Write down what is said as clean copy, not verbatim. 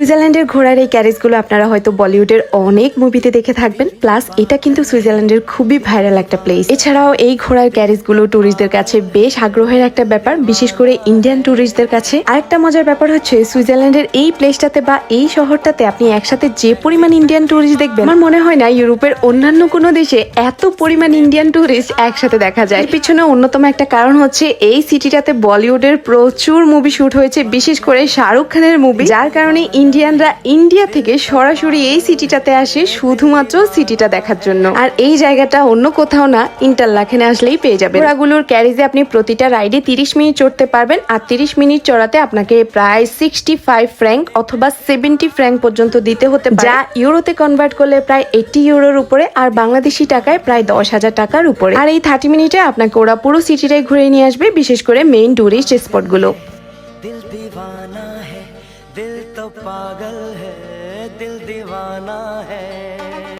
সুইজারল্যান্ডের ঘোড়ার এই ক্যারেজগুলো আপনারা হয়তো বলিউডের অনেক মুভিতে দেখে থাকবেন। প্লাস এটা কিন্তু সুইজারল্যান্ডের খুবই ভাইরাল একটা প্লেস। এছাড়াও এই ঘোড়ার ক্যারেজগুলো ট্যুরিস্টদের কাছে বেশ আগ্রহের একটা ব্যাপার, বিশেষ করে ইন্ডিয়ান ট্যুরিস্টদের কাছে। আরেকটা মজার ব্যাপার হচ্ছে সুইজারল্যান্ডের এই প্লেসটাতে বা এই শহরটাতে আপনি একসাথে যে পরিমাণ ইন্ডিয়ান ট্যুরিস্ট দেখবেন, আমার মনে হয় না ইউরোপের অন্যান্য কোনো দেশে এত পরিমাণ ইন্ডিয়ান ট্যুরিস্ট একসাথে দেখা যায়। এর পিছনে অন্যতম একটা কারণ হচ্ছে এই সিটিটাতে বলিউডের প্রচুর মুভি শুট হয়েছে, বিশেষ করে শাহরুখ খানের মুভি, যার কারণে ইন্ডিয়ানরা ইন্ডিয়া থেকে সরাসরি এই সিটিটাতে আসে শুধুমাত্র সিটিটা দেখার জন্য। আর এই জায়গাটা অন্য কোথাও না, ইন্টারলাকেনে আসলেই পেয়ে যাবেন। ঘোড়াগুলোর ক্যারিজে আপনি প্রতিটা রাইডে 30 মিনিট চড়তে পারবেন, আর 30 মিনিট চড়াতে আপনাকে প্রায় 65 ফ্র্যাঙ্ক অথবা 70 ফ্র্যাঙ্ক পর্যন্ত দিতে হতে পারে, যা ইউরোতে কনভার্ট করলে প্রায় 80 ইউরোর উপরে, আর বাংলাদেশি টাকায় প্রায় 10,000 টাকার উপরে। আর এই 30 মিনিটে আপনাকে ওরা পুরো সিটিটাই ঘুরে নিয়ে আসবে, বিশেষ করে মেইন টুরিস্ট স্পটগুলো। दिल दीवाना है, दिल तो पागल है, दिल दीवाना है।